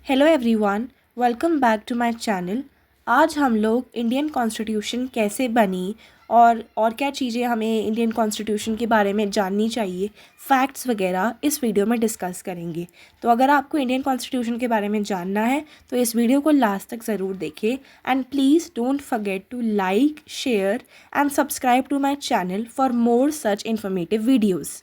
Hello everyone, welcome back to my channel. आज हम लोग इंडियन कॉन्स्टिट्यूशन कैसे बनी और क्या चीज़ें हमें इंडियन कॉन्स्टिट्यूशन के बारे में जाननी चाहिए, फैक्ट्स वगैरह इस वीडियो में डिस्कस करेंगे। तो अगर आपको इंडियन कॉन्स्टिट्यूशन के बारे में जानना है तो इस वीडियो को लास्ट तक ज़रूर देखें and please don't forget to like, share and subscribe to my channel for more such informative videos.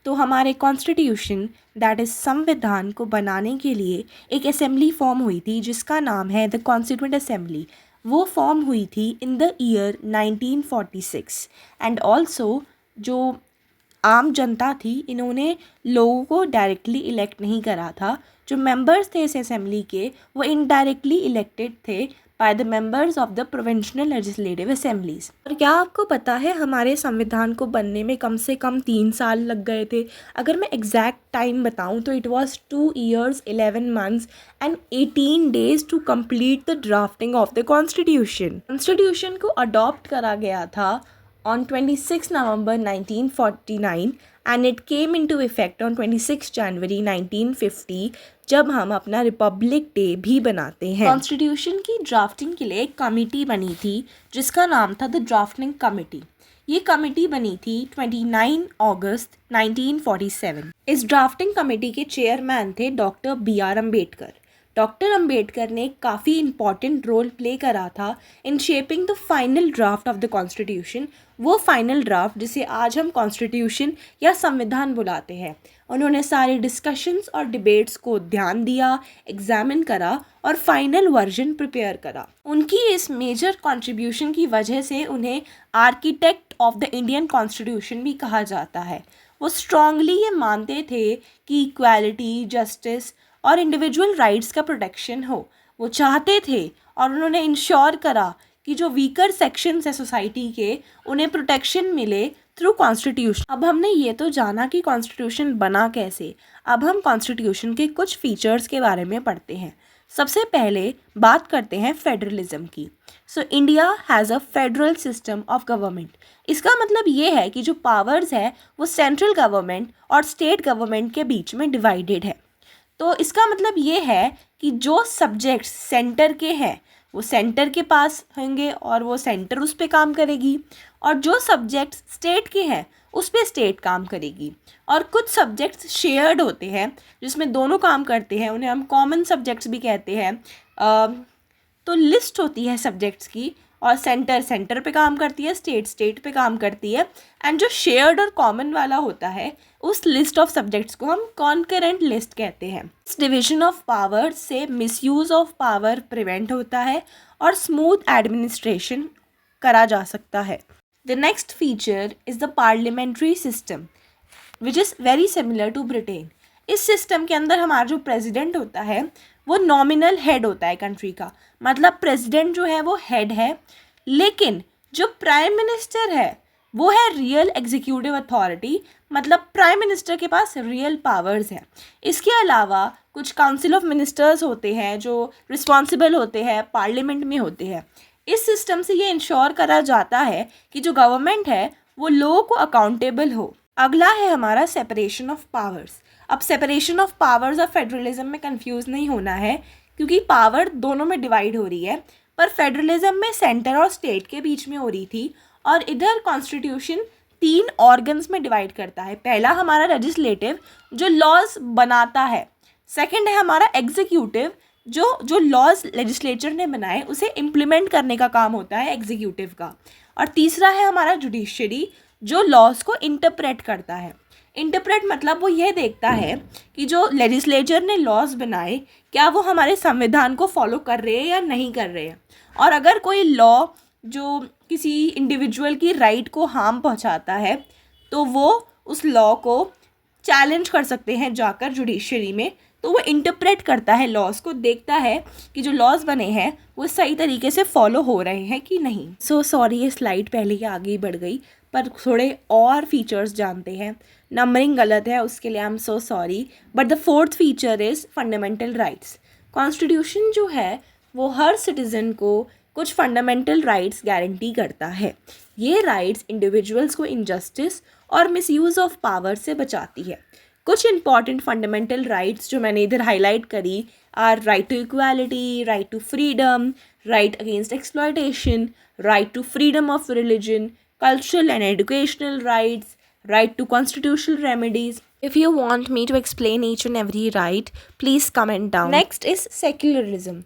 तो हमारे कॉन्स्टिट्यूशन दैट इज़ संविधान को बनाने के लिए एक असेंबली फॉर्म हुई थी जिसका नाम है द कॉन्स्टिट्यूएंट असेंबली। वो फॉर्म हुई थी in the year 1946 and also जो आम जनता थी इन्होंने लोगों को डायरेक्टली इलेक्ट नहीं करा था। जो मेंबर्स थे इस असेंबली के वो इनडायरेक्टली इलेक्टेड थे by the members of the provincial legislative assemblies. और क्या आपको पता है हमारे संविधान को बनने में कम से कम 3 साल लग गए थे। अगर मैं एग्जैक्ट टाइम बताऊं तो इट वाज 2 years 11 months एंड 18 days to complete the drafting of the constitution को अडॉप्ट करा गया था on 26 November 1949 and it came into effect on 26 January 1950 जब हम अपना रिपब्लिक डे भी बनाते हैं। कॉन्स्टिट्यूशन की ड्राफ्टिंग के लिए एक कमेटी बनी थी जिसका नाम था द ड्राफ्टिंग कमेटी। ये कमेटी बनी थी 29 अगस्त 1947। इस ड्राफ्टिंग कमेटी के चेयरमैन थे doctor B.R. Ambedkar. Doctor Ambedkar ने काफ़ी इम्पॉर्टेंट रोल प्ले करा था in shaping the final draft of the constitution. वो फाइनल ड्राफ्ट जिसे आज हम कॉन्स्टिट्यूशन या संविधान बुलाते हैं। उन्होंने सारे डिस्कशंस और डिबेट्स को ध्यान दिया, एग्जामिन करा और फाइनल वर्जन प्रिपेयर करा। उनकी इस मेजर कंट्रीब्यूशन की वजह से उन्हें architect of the Indian constitution भी कहा जाता है। वो स्ट्रांगली ये मानते थे कि इक्वालिटी, जस्टिस और इंडिविजुअल राइट्स का प्रोटेक्शन हो। वो चाहते थे और उन्होंने इंश्योर करा कि जो वीकर सेक्शंस है सोसाइटी के उन्हें प्रोटेक्शन मिले थ्रू कॉन्स्टिट्यूशन। अब हमने ये तो जाना कि कॉन्स्टिट्यूशन बना कैसे। अब हम कॉन्स्टिट्यूशन के कुछ फीचर्स के बारे में पढ़ते हैं। सबसे पहले बात करते हैं फेडरलिज्म की। So India has a federal system of government. इसका मतलब ये है कि जो पावर्स है वो सेंट्रल गवर्नमेंट और स्टेट गवर्नमेंट के बीच में डिवाइडेड है। तो इसका मतलब ये है कि जो सब्जेक्ट्स सेंटर के हैं वो सेंटर के पास होंगे और वो सेंटर उस पर काम करेगी, और जो सब्जेक्ट्स स्टेट के हैं उस पर स्टेट काम करेगी। और कुछ सब्जेक्ट्स शेयर्ड होते हैं जिसमें दोनों काम करते हैं, उन्हें हम कॉमन सब्जेक्ट्स भी कहते हैं। तो लिस्ट होती है सब्जेक्ट्स की और सेंटर पे काम करती है, स्टेट पे काम करती है। एंड जो शेयर्ड और कॉमन वाला होता है उस लिस्ट ऑफ सब्जेक्ट्स को हम कॉन्करेंट लिस्ट कहते हैं। इस डिवीजन ऑफ पावर से मिसयूज ऑफ पावर प्रिवेंट होता है और स्मूथ एडमिनिस्ट्रेशन करा जा सकता है। The next feature is the parliamentary system which is very similar to Britain. इस सिस्टम के अंदर हमारा जो प्रेसिडेंट होता है वो नॉमिनल हेड होता है कंट्री का। मतलब प्रेसिडेंट जो है वो हेड है, लेकिन जो प्राइम मिनिस्टर है वो है रियल एग्जीक्यूटिव अथॉरिटी। मतलब प्राइम मिनिस्टर के पास रियल पावर्स हैं। इसके अलावा कुछ काउंसिल ऑफ मिनिस्टर्स होते हैं जो रिस्पॉन्सिबल होते हैं, पार्लियामेंट में होते हैं। इस सिस्टम से ये इंश्योर करा जाता है कि जो गवर्नमेंट है वो लोगों को अकाउंटेबल हो। अगला है हमारा सेपरेशन ऑफ पावर्स। अब सेपरेशन ऑफ पावर्स और फेडरलिज्म में कंफ्यूज नहीं होना है क्योंकि पावर दोनों में डिवाइड हो रही है, पर फेडरलिज्म में सेंटर और स्टेट के बीच में हो रही थी और इधर कॉन्स्टिट्यूशन 3 ऑर्गन्स में डिवाइड करता है। पहला हमारा लेजिस्लेटिव जो लॉज बनाता है, सेकंड है हमारा एग्जीक्यूटिव जो लॉज लेजिस्लेचर ने बनाए उसे इम्प्लीमेंट करने का काम होता है एग्जीक्यूटिव का, और तीसरा है हमारा जुडिशरी जो लॉज को इंटरप्रेट करता है। इंटरप्रेट मतलब वो ये देखता है कि जो लेजिस्लेचर ने लॉज बनाए क्या वो हमारे संविधान को फॉलो कर रहे हैं या नहीं कर रहे हैं, और अगर कोई लॉ जो किसी इंडिविजुअल की राइट को हार्म पहुंचाता है तो वो उस लॉ को चैलेंज कर सकते हैं जाकर जुडिशरी में। तो वो इंटरप्रेट करता है लॉज को, देखता है कि जो लॉज बने हैं वो सही तरीके से फॉलो हो रहे हैं कि नहीं। सो सॉरी ये स्लाइड पहले के आगे ही बढ़ गई, पर थोड़े और फीचर्स जानते हैं। नंबरिंग गलत है उसके लिए I am so sorry, but the 4th feature is fundamental rights. Constitution जो है वो हर सिटीज़न को कुछ फंडामेंटल राइट्स गारंटी करता है। ये राइट्स इंडिविजुअल्स को इनजस्टिस और मिसयूज़ ऑफ पावर से बचाती है। कुछ इंपॉर्टेंट फंडामेंटल राइट्स जो मैंने इधर हाईलाइट करी are right to equality, right to freedom, right against exploitation, right to freedom of religion, cultural and educational rights, right to constitutional remedies. If you want me to explain each and every right, please comment down. Next is secularism.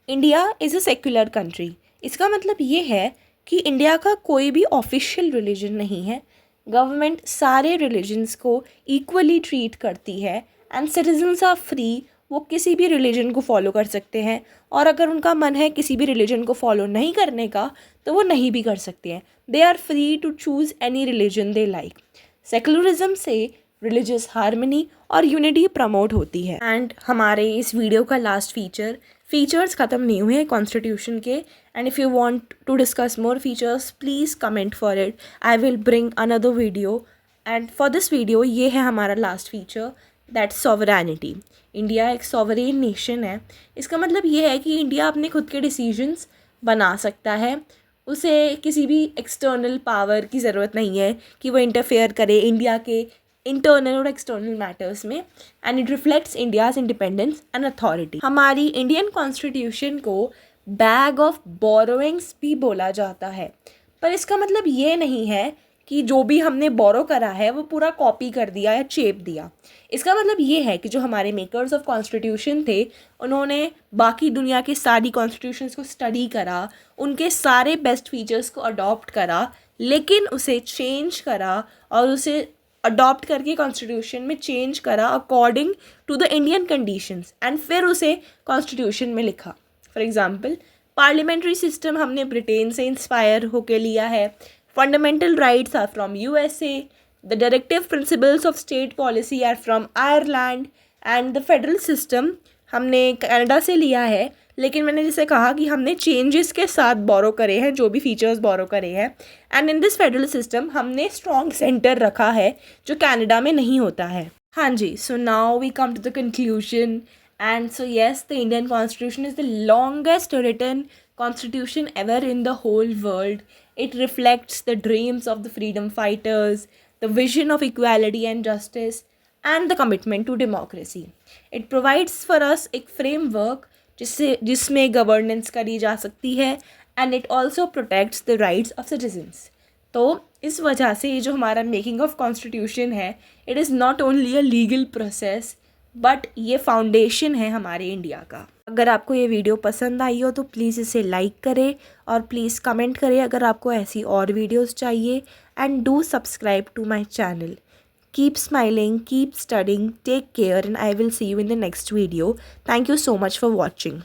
India is a secular country. इसका मतलब ये है कि India का कोई भी official religion नहीं है. गवर्नमेंट सारे रिलीजन्स को इक्वली ट्रीट करती है एंड सिटीजन्स आर फ्री. वो किसी भी रिलीजन को फॉलो कर सकते हैं और अगर उनका मन है किसी भी रिलीजन को फॉलो नहीं करने का तो वो नहीं भी कर सकते हैं. They are free to choose any religion they like. Secularism से रिलीजियस हार्मनी और यूनिटी प्रमोट होती है. एंड हमारे इस वीडियो का लास्ट फीचर्स ख़त्म नहीं हुए हैं कॉन्स्टिट्यूशन के. And if you want to discuss more features please comment for it. I will bring another video. And for this video ये है हमारा last feature, that's sovereignty. India एक सॉवरेन नेशन है. इसका मतलब ये है कि इंडिया अपने खुद के डिसीजंस बना सकता है. उसे किसी भी एक्सटर्नल पावर की ज़रूरत नहीं है कि वो इंटरफेयर करे इंडिया के इंटरनल और एक्सटर्नल मैटर्स में. And it reflects India's independence and authority. हमारी इंडियन कॉन्स्टिट्यूशन को बैग ऑफ बोरोइंग्स भी बोला जाता है. पर इसका मतलब ये नहीं है कि जो भी हमने बोरो करा है वो पूरा कॉपी कर दिया या चेप दिया. इसका मतलब ये है कि जो हमारे मेकर्स ऑफ कॉन्स्टिट्यूशन थे उन्होंने बाकी दुनिया के सारी कॉन्स्टिट्यूशंस को स्टडी करा, उनके सारे बेस्ट फीचर्स को अडॉप्ट करा, लेकिन उसे चेंज करा और उसे अडॉप्ट करके कॉन्स्टिट्यूशन में चेंज करा according to the Indian conditions and फिर उसे कॉन्स्टिट्यूशन में लिखा. फॉर एग्जांपल पार्लियामेंट्री सिस्टम हमने ब्रिटेन से इंस्पायर होकर लिया है. Fundamental rights are from USA. The directive principles of state policy are from Ireland. And the federal system हमने कनाडा से लिया है. लेकिन मैंने जैसे कहा कि हमने चेंजेस के साथ बोरो करे हैं, जो भी फीचर्स बोरो करे हैं. And in this federal system हमने स्ट्रॉन्ग सेंटर रखा है जो कनाडा में नहीं होता है. हाँ जी, so now we come to the conclusion. And so yes, the Indian constitution is the longest written constitution ever in the whole world. It reflects the dreams of the freedom fighters, the vision of equality and justice, and the commitment to democracy. It provides for us एक framework जिसमें governance करी जा सकती है and it also protects the rights of citizens. तो इस वजह से ये जो हमारा मेकिंग ऑफ कॉन्स्टिट्यूशन है, it is not only a legal process but ये फाउंडेशन है हमारे इंडिया का. अगर आपको ये वीडियो पसंद आई हो तो प्लीज़ इसे लाइक करें और प्लीज़ कमेंट करें अगर आपको ऐसी और वीडियोस चाहिए. And do subscribe to my channel. Keep smiling, keep studying, take care, and I will see you in the next video. Thank you so much for watching.